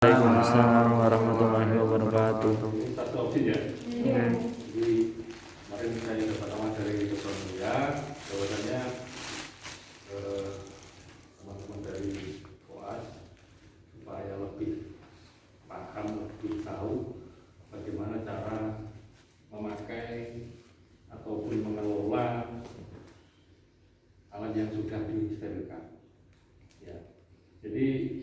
Waalaikumsalam warahmatullahi wabarakatuh. Satu opsi ya. Oke. Jadi kemarin saya dapat amanah dari Dr. Mulia, bahwasanya teman-teman dari Koas supaya lebih paham, lebih tahu bagaimana cara memakai ataupun mengelola alat yang sudah disterilkan. Ya, jadi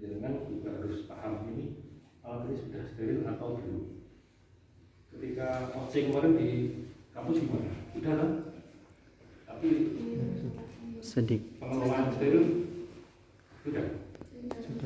jangan juga harus paham ini alat ini sudah steril atau belum. Ketika OC kemarin di kampus gimana? Sudah kan? Tapi Sedikit pengelolaan steril sudah.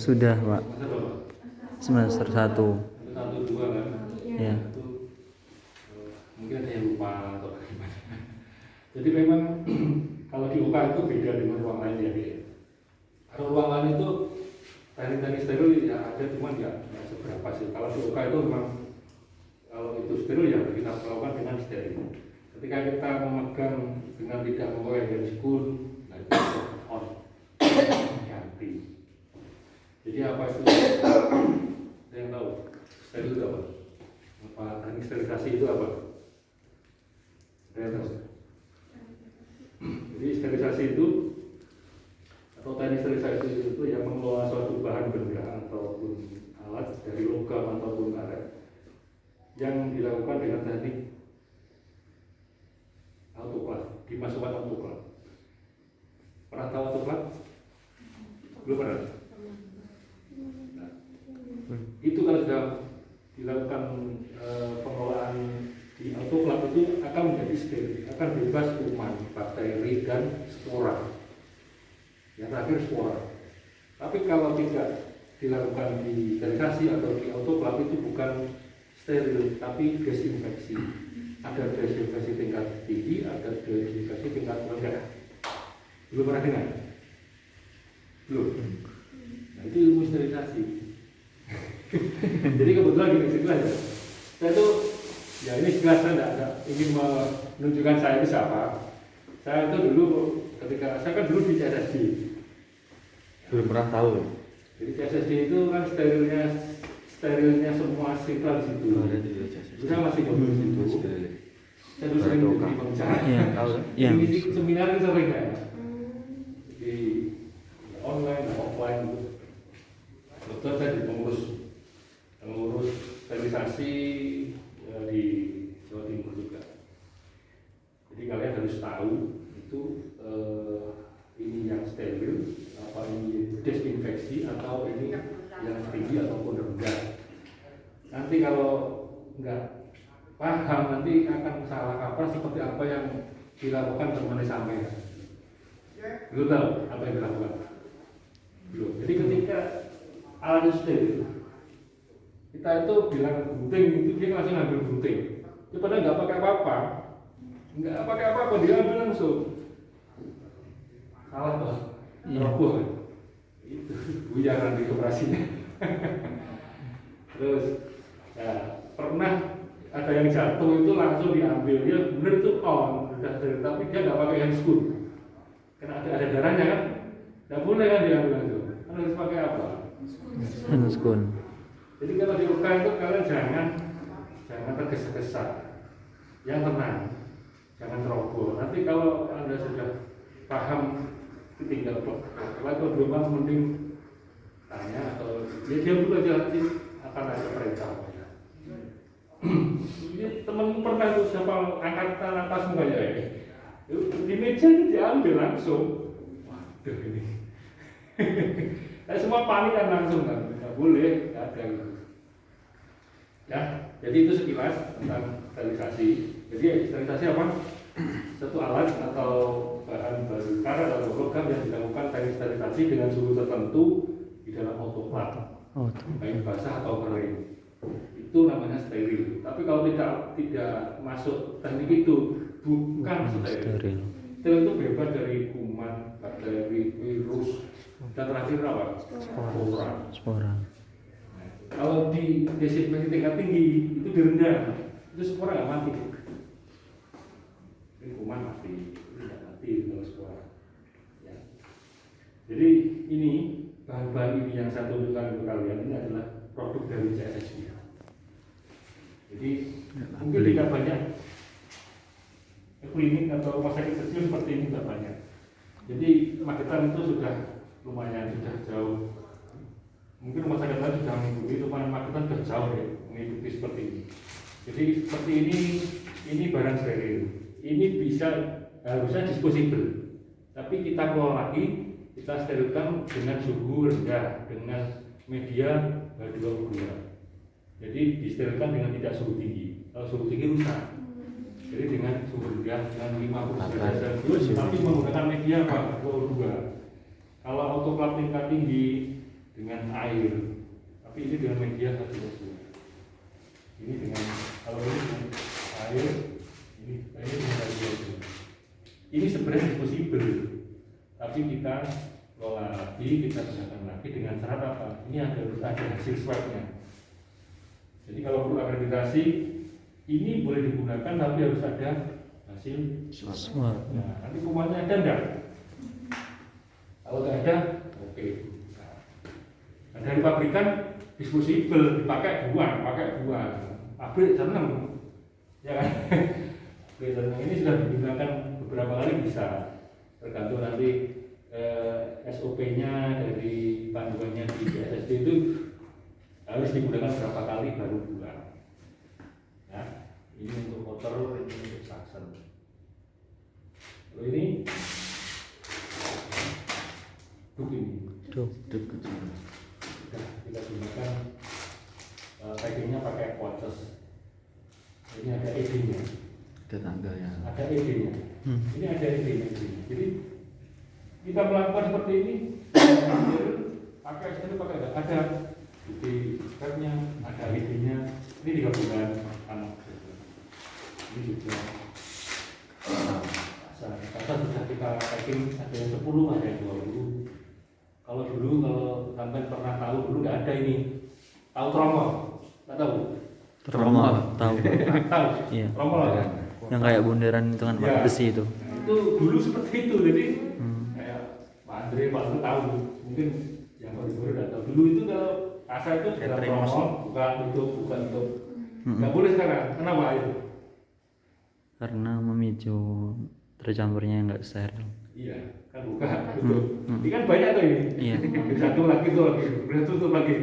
sudah, Pak. Masa berapa? Semester 1. Satu dua kan? Ya. Itu mungkin ada yang lupa atau bagaimana. Jadi memang kalau di UK itu beda dengan ruang lain ya. Kalau ruang lain itu teknik-teknik steril ya ada, cuman ya seberapa sih. Kalau di UK itu memang kalau itu steril ya kita lakukan dengan steril. Ketika kita memegang dengan tidak memakai handscoon, nah itu on ganti. Jadi apa itu? Ada yang tahu steril itu apa? Apa teknik sterilisasi itu apa? Ada yang tahu? Jadi sterilisasi itu atau teknik sterilisasi itu yang mengelola suatu bahan benda ataupun alat dari logam ataupun karet yang dilakukan dengan teknik autoclave, dimasukkan autoclave. Pernah tahu autoclave? Belum pernah? Nah, itu kalau sudah dilakukan pengelolaan di autoclave itu akan menjadi steril, akan bebas kuman, bakteri dan spora. Yang terakhir spora. Tapi kalau tidak dilakukan di sterilisasi atau di autoclave itu bukan steril, tapi desinfeksi. Ada desinfeksi tingkat tinggi, ada desinfeksi tingkat rendah. Belum pernah dengar? Belum. Nah itu ilmu sterilisasi. Jadi kebetulan gini sekilas ya. Saya tuh ya ini sekilas saya tidak ingin menunjukkan saya itu siapa. Saya itu dulu ketika saya kan dulu di CSSD. Belum pernah tahu. Jadi CSSD itu kan sterilnya semua siswa di situ. Saya masih di situ. Saya dulu sering jadi pembicara. Iya, tahu. Iya. Di seminar itu sering ya. Di online, offline gitu. Betul saya di pengurus sterilisasi ya, di Jawa Timur juga. Jadi kalian harus tahu itu ini yang steril, apa ini desinfeksi atau ini yang tinggi ataupun rendah. Nanti kalau nggak paham nanti akan salah kaprah seperti apa yang dilakukan teman sampai. Belum tahu apa yang dilakukan. Belum. Jadi ketika alat steril, kita itu bilang gunting itu dia langsung ambil gunting. Itu padahal nggak pakai apa-apa. Nggak pakai apa-apa, dia ambil langsung. Salah toh? Roboh kan? Itu buyaran di operasinya. Terus ya, pernah ada yang jatuh itu langsung diambil, dia benar itu on, sudah steril, tapi dia nggak pakai handscoon. Karena ada darahnya kan? Nggak boleh kan diambil langsung. Kan harus pakai apa? Handscoon. Jadi kalau di UK itu kalian jangan tergesa-gesa, yang tenang. Jangan ceroboh. Nanti kalau Anda sudah paham tinggal kalau belum paham mending tanya atau ya dia dulu aja nanti akan ada perintah. Ini temanmu pernah tuh siapa angkatan atas enggak ya? Di meja itu diambil langsung. Waduh ini. Semua panik kan langsung kan, nggak boleh, nggak ada gitu. Ya, jadi itu sekilas tentang sterilisasi. Jadi sterilisasi apa? Satu alat atau bahan baru karet atau logam yang dilakukan teknik sterilisasi dengan suhu tertentu di dalam autoclave, baik basah atau kering. Itu namanya steril. Tapi kalau tidak masuk teknik itu bukan steril. Steril itu bebas dari kuman, bakteri, virus, dan terakhir apa? Spora. Kalau di desinfeksi tingkat tinggi itu direndah, itu spora nggak mati. Ini kuman mati, tidak mati kalau spora. Ya. Jadi ini bahan-bahan ini yang saya tunjukkan untuk kalian ini adalah produk dari CSSD. Jadi mungkin tidak banyak klinik atau rumah sakit kecil seperti ini, tidak banyak. Jadi Magetan itu sudah lumayan, sudah jauh. Mungkin rumah sakit lain sudah mengikuti, cuma Magetan sudah jauh ya mengikuti seperti ini. Jadi seperti ini barang steril. Ini bisa harusnya disposable, tapi kita kelola lagi, kita sterilkan dengan suhu rendah, dengan media H2O2. Jadi disterilkan dengan tidak suhu tinggi. Kalau suhu tinggi rusak. Jadi dengan suhu rendah, dengan 50 derajat Celcius, tapi menggunakan media H2O2. Kalau autoclave tingkat tinggi dengan air, tapi ini dengan media H2O2. Ini dengan, kalau ini dengan air, ini dengan H2O2. Ini sebenarnya disposable, tapi kita kelola lagi, kita gunakan lagi dengan syarat apa? Ini harus ada hasil swabnya. Jadi kalau perlu akreditasi, ini boleh digunakan, tapi harus ada hasil swab. Nah, nanti kumannya ada enggak? Kalau tidak ada, oke. Nah, dari pabrikan disposable, dipakai buang. Pabrik seneng, ya kan? Ini sudah digunakan beberapa kali bisa, tergantung nanti SOP-nya dari panduannya di CSSD itu harus digunakan berapa kali baru buang. Ya, ini untuk motor, ini untuk saksen. Lalu ini duk ini. Duk kecil. Sudah kita gunakan packingnya pakai quarters. Ini ada ED-nya. Tetangga ya. Ada ED-nya. Ini ada ED-nya. Jadi kita melakukan seperti ini, pakai ada di stepnya, ada ED-nya. Ini 3 bulan anak. Ini juga kasa sudah kita packing, ada yang 10, ada yang 20. Kalau sampai pernah tahu dulu nggak ada ini. Tahu tromol? Nggak tahu. Tromol tahu. Tahu. Iya. Tromol ya. Yang kayak bundaran itu kan Ya. besi itu. Nah, itu dulu seperti itu, jadi kayak Pak Andre tahu, mungkin yang baru-baru nggak tahu. Dulu itu kalau kasa itu dalam tromol, bukan tutup. Nggak boleh sekarang. Kenapa itu? Karena memicu tercampurnya yang nggak steril. Iya, kan buka tutup. Ini kan banyak tuh ini. Iya. Satu lagi, tutup lagi,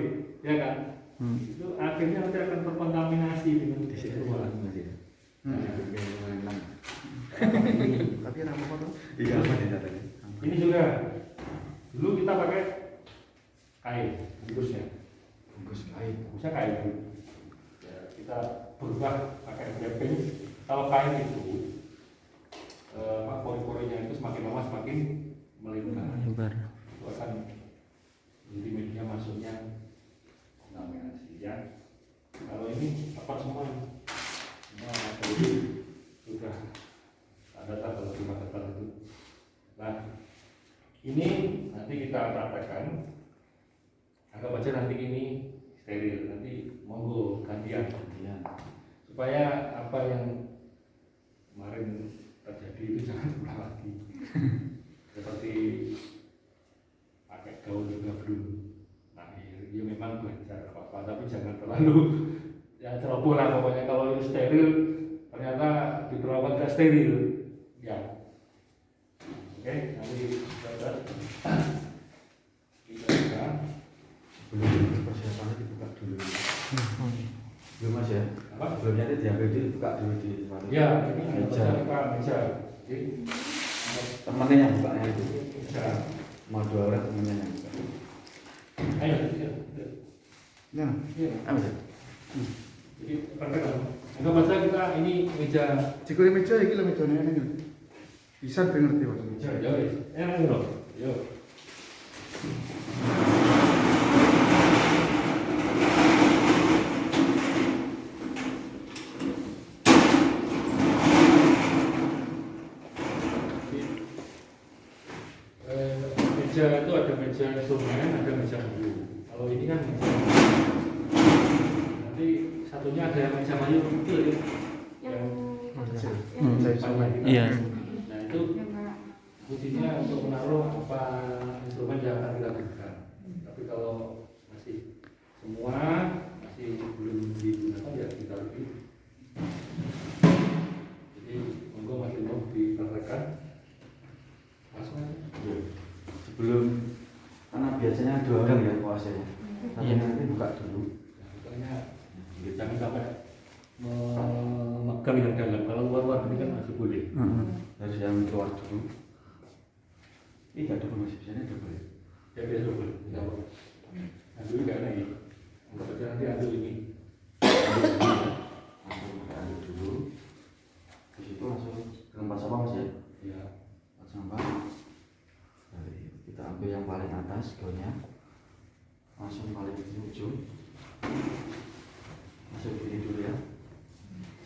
ya kan? Itu akhirnya nanti akan terkontaminasi dengan ruangan. Tapi apa tuh? Iya, ini juga dulu kita pakai kain bungkusnya. Bungkusnya kain. Ya, kita berubah pakai wrapping. Kalau kain itu pori-porinya itu semakin lama semakin melebar. Itu akan jadi media masuknya kontaminasi ya. Kalau ini apa semua? Semua sudah ada kalau di Magetan itu. Nah, ini nanti kita praktekkan. Anggap aja nanti ini steril. Nanti monggo gantian. Supaya apa yang kemarin terjadi itu jangan ulang lagi. Seperti pakai gaun juga belum. Nah, ya memang belajar apa-apa, tapi jangan terlalu ya ceroboh lah pokoknya. Kalau itu steril ternyata diperawat tidak steril ya. Oke, nanti kita Belum persiapannya dibuka dulu. Belum Mas ya? apa? Belum nyata diambil dibuka dulu di mana? Ya, ini meja. Jadi temennya yang bukanya itu. meja. Mau 2 orang temennya yang buka. Ayo. Nah, Iya. apa sih? Jadi praktek. Anggap aja kita ini meja. Jika meja iki lho mejane ini. Bisa ngerti Mas. Meja ya wis. Enak lho. Yo. Meja itu ada meja instrumen, ada meja buku. Kalau ini kan meja. Nanti satunya ada meja mayu kecil ya. Yang Meja instrumen. Iya. Nah itu fungsinya untuk menaruh apa instrumen yang akan dilakukan. dipegang ya kuasanya. Tapi Iya. nanti buka dulu. Makanya jangan sampai memegang yang dalam. Kalau luar-luar ini kan masih boleh. Heeh. Harus yang keluar dulu. Ini nggak double masih biasanya double ya. Ya biasa boleh. Tidak apa. Ambil nggak lagi. Anggap aja nanti ambil ini. Langsung pakai aduk dulu. Di situ langsung tempat sampah mas ya. Ya. Tempat sampah. Dari kita ambil yang paling atas golnya. Langsung paling ujung. Masuk ini dulu ya.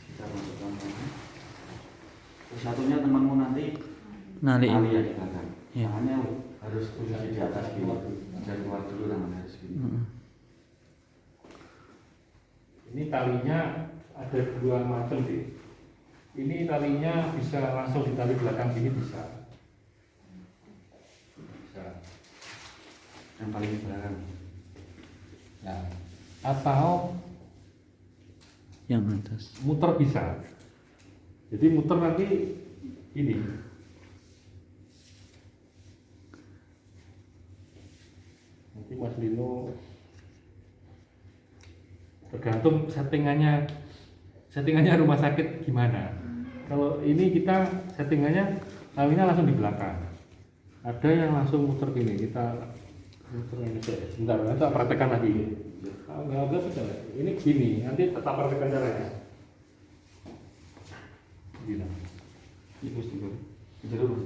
Kita masukkan tangan. Terus satunya temanmu nanti Nali. tali ya di belakang. Iya. Tangannya harus posisi di atas gini. Jangan keluar dulu tangannya harus gini. Heeh. Ini talinya ada dua macam sih. Ini talinya bisa langsung ditali belakang sini bisa. Bisa. Yang paling di belakang. Nah, atau Yang atas. muter bisa. Jadi muter nanti ini. Nanti Mas Lino tergantung settingannya rumah sakit gimana. Kalau ini kita settingannya talinya langsung di belakang. Ada yang langsung muter gini, kita muter ini sebentar, nanti tak praktekkan lagi. Nggak betul. Ini gini, nanti tetap praktekkan caranya. Gini. Ini mesti dulu. Itu dulu.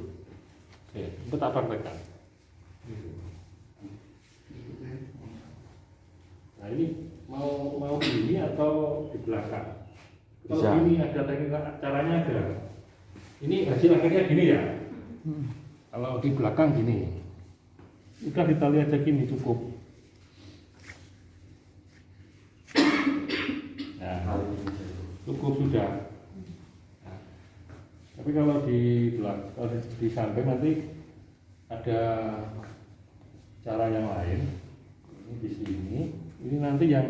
Itu tak praktekkan. Nah ini mau gini atau di belakang? Kalau Bisa. gini ada teknik caranya ada. Ini hasil akhirnya gini ya. Kalau di belakang gini, udah ditali aja gini cukup. Nah, cukup sudah. Nah, tapi kalau di belakang, kalau di samping nanti ada cara yang lain. Ini di sini. Ini nanti yang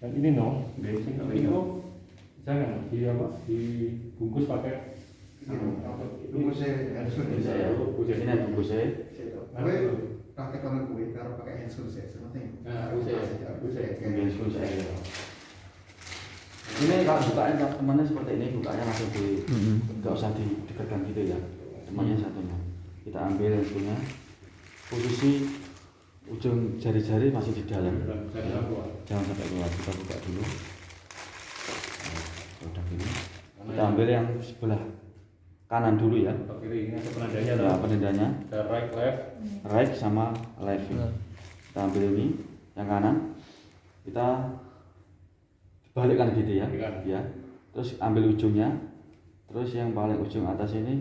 ini no. Ini no. Jangan dibungkus pakai Tunggu saya handphone Bisa ya. ya. Ini yang bungkus ya. Gue praktek kalau gue taruh pakai handphone saya, sebenarnya. Nah, bisa. Kemudian selesai. Ini kalau bukanya temannya seperti ini, bukanya langsung di, nggak usah didekatkan gitu ya. Temannya satunya. Kita ambil yang punya. Posisi ujung jari-jari masih di dalam. Jangan sampai keluar. Kita buka dulu. Nah, udah gini. Kita ambil yang sebelah kanan dulu ya. Kiri ini ada penandanya. Nah, penendanya Ada right, left. right sama left. Kita ambil ini yang kanan. Kita balikkan gitu ya. Balikkan. Ya. Terus ambil ujungnya. Terus yang paling ujung atas ini